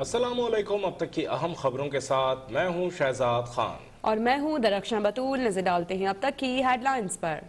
अस्सलामुअलैकुम। अब तक की अहम खबरों के साथ मैं हूं शहजाद खान और मैं हूं दरख्शां बतूल। नजर डालते हैं अब तक की हेडलाइंस पर।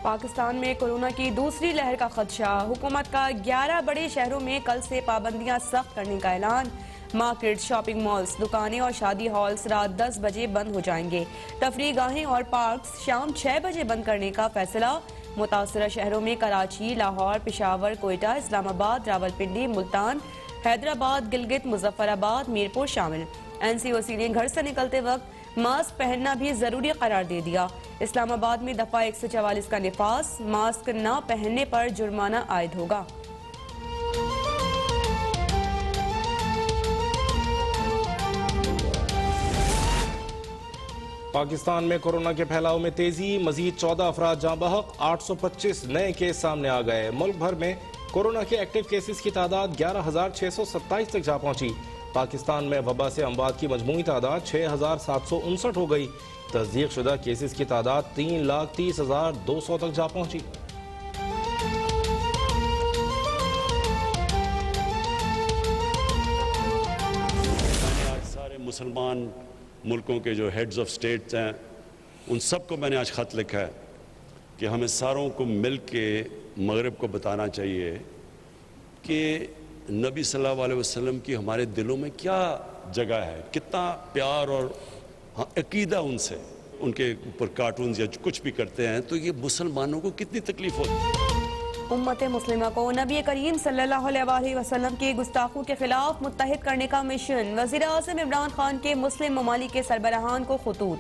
पाकिस्तान में कोरोना की दूसरी लहर का खदशा। हुकूमत का 11 बड़े शहरों में कल से पाबंदियां सख्त करने का ऐलान। मार्केट, शॉपिंग मॉल्स, दुकानें और शादी हॉल्स रात 10 बजे बंद हो जाएंगे। तफरीह गाहें और पार्क्स शाम 6 बजे बंद करने का फैसला। मुतासरा शहरों में कराची, लाहौर, पेशावर, कोयटा, इस्लामाबाद, रावलपिंडी, मुल्तान, हैदराबाद, गिलगित, मुजफ्फराबाद, मीरपुर शामिल। NCOC ने घर से निकलते वक्त मास्क पहनना भी जरूरी करार दे दिया। इस्लामाबाद में दफा 144 का निफास। मास्क न पहनने पर जुर्माना आयद होगा। पाकिस्तान में कोरोना के फैलाव में तेजी। मजीद 14 अफराद जाँ बहक, 825 नए केस सामने आ गए। मुल्क भर में कोरोना के एक्टिव केसेस की तादाद 11,627 तक जा पहुंची। पाकिस्तान में वबा से अमवात की मजमूई तादाद 6,759 हो गई। तस्दीक शुदा केसेस की तादाद 3,30,200 तक जा पहुंची। आज सारे मुसलमान मुल्कों के जो हेड्स ऑफ स्टेट्स हैं उन सबको मैंने आज ख़त लिखा है कि हमें सारों को मिल के मगरिब को बताना चाहिए कि नबी सल्लल्लाहु अलैहि वसल्लम की हमारे दिलों में क्या जगह है, कितना प्यार और अकीदा उनसे, उनके ऊपर कार्टून या कुछ भी करते हैं तो ये मुसलमानों को कितनी तकलीफ होती है। उम्मत मुस्लिमा को नबी करीम सल्लल्लाहु अलैहि वसल्लम के गुस्ताखों के खिलाफ मुत्तहिद करने का मिशन। वज़ीर आज़म इमरान खान के मुस्लिम ममालिक के सरबराहान को खतूत।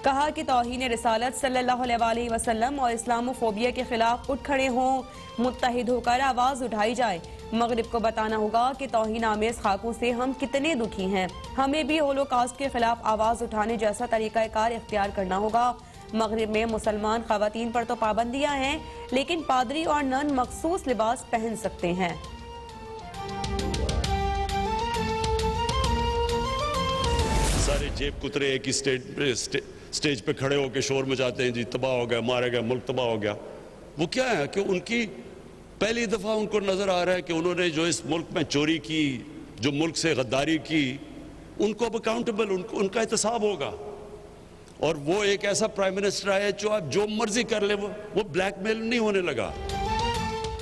कहा कि तौहीन रिसालत सल्लल्लाहु अलैहि वसल्लम और इस्लामोफोबिया के खिलाफ उठ खड़े हों, मुत्तहिद होकर आवाज़ उठाई जाए। मगरिब को बताना होगा कि तौहीन आमेज खाकों से हम कितने दुखी हैं। हमें भी होलोकॉस्ट के खिलाफ आवाज़ उठाने जैसा तरीक़ाकार इख्तियार करना होगा। मगरिब में मुसलमान ख़वातीन पर तो पाबंदियां हैं, लेकिन पादरी और नन मखसूस लिबास पहन सकते हैं। सारे जेब कुतरे एक ही स्टेज पे खड़े होकर शोर मचाते हैं, जी तबाह हो गया, मारा गया, मुल्क तबाह हो गया। वो क्या है कि उनकी पहली दफ़ा उनको नज़र आ रहा है कि उन्होंने जो इस मुल्क में चोरी की, जो मुल्क से गद्दारी की, उनको अब अकाउंटेबल, उनका एहतसाब होगा। और वो एक ऐसा प्राइम मिनिस्टर आया जो आप जो मर्जी कर ले, वो ब्लैकमेल नहीं होने लगा।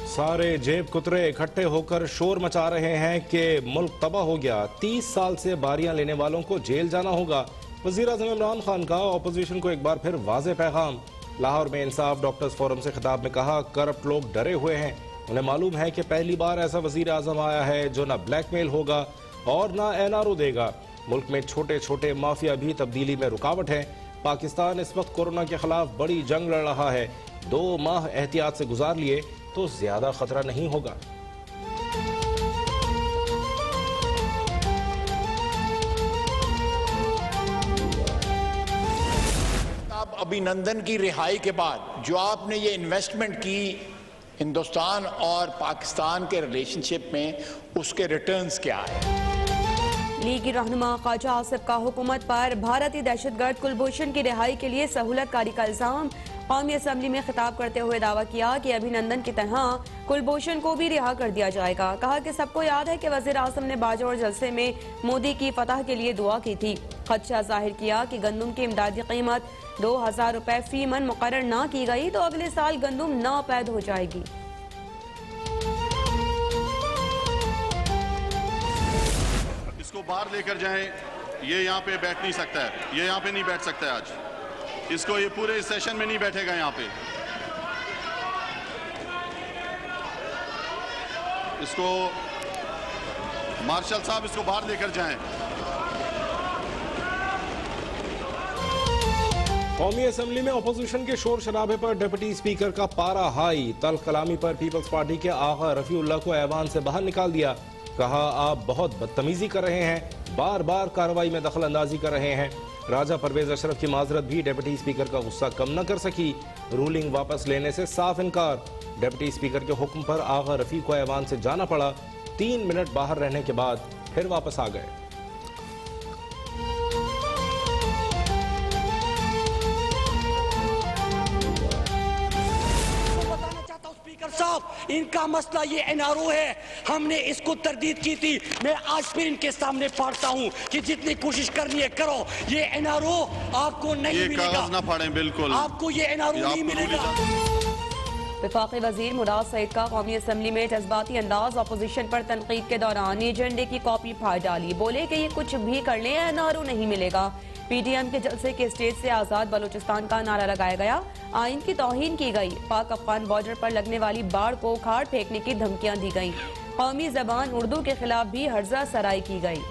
सारे जेब कुतरे इकट्ठे होकर शोर मचा रहे हैं कि मुल्क तबाह हो गया, 30 साल से बारियां लेने वालों को जेल जाना होगा। वज़ीर आज़म इमरान खान का ऑपोजिशन को एक बार फिर वाज़ेह पैगाम। लाहौर में इंसाफ डॉक्टर्स फोरम से खिताब में कहा, करप्ट लोग डरे हुए हैं। उन्हें मालूम है कि पहली बार ऐसा वज़ीर आज़म आया है जो ना ब्लैकमेल होगा और ना NRO देगा। मुल्क में छोटे छोटे माफिया भी तब्दीली में रुकावट है। पाकिस्तान इस वक्त कोरोना के खिलाफ बड़ी जंग लड़ रहा है। 2 माह एहतियात से गुजार लिए तो ज्यादा खतरा नहीं होगा। अभिनंदन की रिहाई के बाद जो आपने ये इन्वेस्टमेंट की हिंदुस्तान और पाकिस्तान के रिलेशनशिप में, उसके रिटर्न्स क्या है? लीगी रहनुमा ख्वाजा आसिफ का हुकूमत पर भारतीय दहशतगर्द कुलभूषण की रिहाई के लिए सहूलत कारी का इल्जाम। कौमी असम्बली में खिताब करते हुए दावा किया कि अभिनंदन की तरह कुलभूषण को भी रिहा कर दिया जाएगा। कहा कि सबको याद है कि वज़ीर आज़म ने बाजौर जलसे में मोदी की फतह के लिए दुआ की थी। खदशा जाहिर किया कि गंदम की इमदादी कीमत 2,000 रुपए फी मन मुकर्रर न की गई तो अगले साल गंदम नापैद हो जाएगी। इसको बाहर लेकर जाएं, ये यहाँ पे बैठ नहीं सकता है, ये यहाँ पे नहीं बैठ सकता है आज। इसको ये पूरे सेशन में नहीं बैठेगा यहाँ पे। इसको मार्शल साहब इसको बाहर लेकर जाएं। कौमी असम्बली में अपोजिशन के शोर शराबे पर डिप्टी स्पीकर का पारा हाई। तल्ख कलामी पर पीपल्स पार्टी के आगा रफीउल्लाह को ऐवान से बाहर निकाल दिया। कहा, आप बहुत बदतमीजी कर रहे हैं, बार बार कार्रवाई में दखल अंदाजी कर रहे हैं। राजा परवेज अशरफ की माजरत भी डिप्टी स्पीकर का गुस्सा कम न कर सकी। रूलिंग वापस लेने से साफ इनकार। डिप्टी स्पीकर के हुक्म पर आगा रफी को ऐवान से जाना पड़ा। 3 मिनट बाहर रहने के बाद फिर वापस आ गए। साहब, इनका मसला ये NRO है, हमने इसको तरदीद की थी। मैं आज फिर इनके सामने पढ़ता हूँ कि जितनी कोशिश करनी है करो, ये NRO आपको नहीं ये मिलेगा। कागज ना फाड़ें, बिल्कुल आपको ये NRO नहीं मिलेगा। वफाकी वजीर मुराद सईद का कौमी असम्बली में जज्बाती अंदाज अपोजिशन पर तनकीद के दौरान एजेंडे की कॉपी फाड़ डाली। बोले कि ये कुछ भी कर ले NRO नहीं मिलेगा। PDM के जलसे के स्टेज से आज़ाद बलूचिस्तान का नारा लगाया गया। आइन की तौहीन की गई। पाक अफगान बॉर्डर पर लगने वाली बाढ़ को उखाड़ फेंकने की धमकियां दी गईं। कौमी जबान उर्दू के खिलाफ भी हर्जा सराई की गई।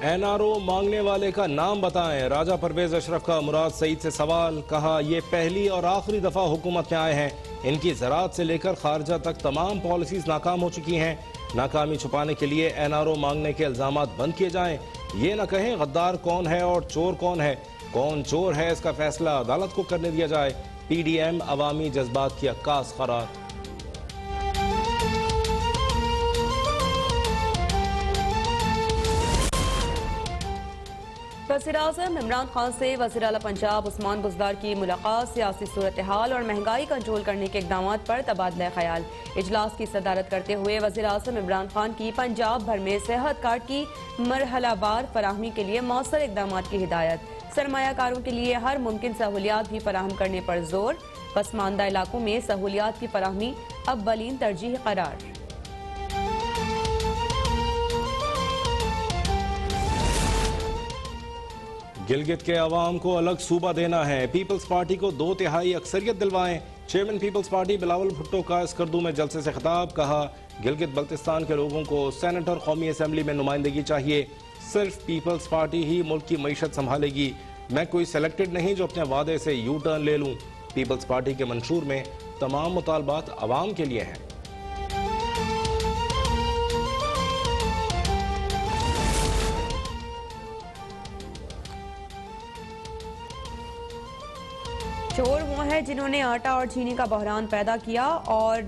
NRO मांगने वाले का नाम बताएं। राजा परवेज अशरफ का मुराद सईद से सवाल। कहा, ये पहली और आखिरी दफा हुकूमत में आए हैं। इनकी ज़राअत से लेकर खारजा तक तमाम पॉलिसीज नाकाम हो चुकी हैं। नाकामी छुपाने के लिए NRO मांगने के इल्जामात बंद किए जाएं। ये न कहें गद्दार कौन है और चोर कौन है। कौन चोर है इसका फैसला अदालत को करने दिया जाए। PDM अवामी जज्बात की अक्कास करार। वज़ीर-ए-आज़म इमरान खान से वज़ीर आला पंजाब उस्मान बुज़दार की मुलाकात। सियासी सूरत हाल और महंगाई कंट्रोल करने के इक़दाम पर तबादला ख्याल। इजलास की सदारत करते हुए वज़ीर-ए-आज़म इमरान खान की पंजाब भर में सेहत कार्ड की मरहलावार फराहमी के लिए मौसर इक़दाम की हिदायत। सरमायाकारों के लिए हर मुमकिन सहूलियात भी फराहम करने पर जोर। पसमानदा इलाकों में सहूलियात की फराहमी अव्वलीन तरजीह करार। गिलगित के अवाम को अलग सूबा देना है। पीपल्स पार्टी को 2/3 अक्सरियत दिलवाएं। Chairman Peoples Party Bilawal Bhutto का स्कर्दू में जलसे से खिताब। कहा, गिलगित बल्तिस्तान के लोगों को सेनेट और कौमी असम्बली में नुमाइंदगी चाहिए। सिर्फ पीपल्स पार्टी ही मुल्क की मईशत संभालेगी। मैं कोई सेलेक्टेड नहीं जो अपने वादे से यू टर्न ले लूं। पीपल्स पार्टी के मंशूर में तमाम मुतालबात अवाम के लिए हैं। चोर वो हैं जिन्होंने आटा और चीनी का बहरान पैदा किया और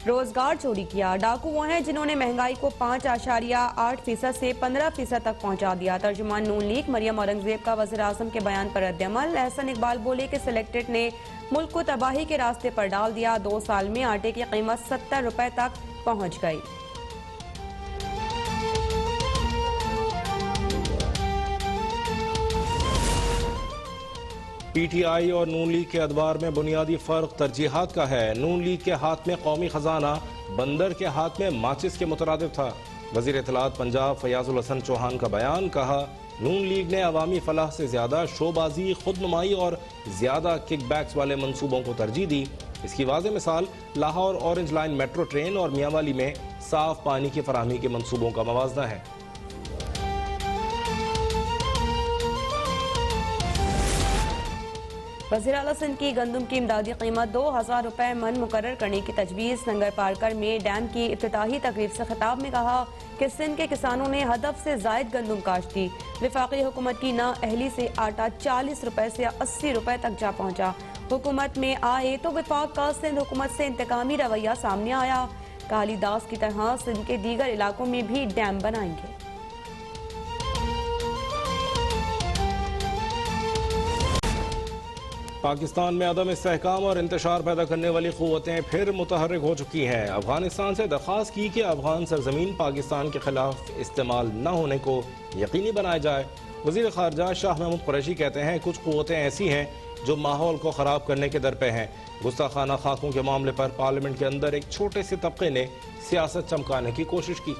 रोजगार चोरी किया। डाकू वो हैं जिन्होंने महंगाई को 5.8% से 15% तक पहुंचा दिया। तर्जुमान नून लीग मरियम औरंगजेब का वज़ीर-ए-आज़म के बयान पर रद्द-ए-अमल। एहसन इकबाल बोले कि सिलेक्टेड ने मुल्क को तबाही के रास्ते पर डाल दिया। 2 साल में आटे की कीमत 70 रुपए तक पहुंच गई। PTI और नून लीग के अदवार में बुनियादी फर्क तरजीहात का है। नून लीग के हाथ में कौमी खजाना, बंदर के हाथ में माचिस के मुतरादिफ था। वजीर इत्तलात पंजाब फयाजुल हसन चौहान का बयान। कहा, नून लीग ने अवामी फलाह से ज्यादा शोबाजी, खुदनुमाई और ज्यादा किकबैक्स वाले मंसूबों को तरजीह दी। इसकी वाज़ेह मिसाल Lahore orange line metro train और मियांवाली में साफ पानी की फराहमी के मंसूबों का मवाजना है। वज़ीर आला सिंध की गंदम की इमदादी कीमत 2000 रुपए मन मुकर्रर करने की तजवीज़। नंगर पारकर में डैम की इफ्तिताही तकरीब से खिताब में कहा कि सिंध के किसानों ने हदफ से जायद गंदम काश्त की। वफाकी हुकूमत की नाअहली से आटा 40 रुपए से 80 रुपए तक जा पहुंचा। हुकूमत में आए तो विफाक का सिंध हुकूमत से इंतकामी रवैया सामने आया। कालीदास की तरह सिंध के दीगर इलाकों में भी डैम बनाएंगे। पाकिस्तान में अदम इस्तेहकाम और इंतशार पैदा करने वाली क़ुव्वतें फिर मुतहर्रिक हो चुकी हैं। अफगानिस्तान से दरख्वास्त की कि अफगान सरजमीन पाकिस्तान के खिलाफ इस्तेमाल न होने को यकीनी बनाया जाए। वज़ीर ख़ारजा शाह महमूद कुरैशी कहते हैं, कुछ क़ुव्वतें ऐसी हैं जो माहौल को ख़राब करने के दर पे हैं। गुस्ताखाना खाकों के मामले पर पार्लियामेंट के अंदर एक छोटे से तबके ने सियासत चमकाने की कोशिश की।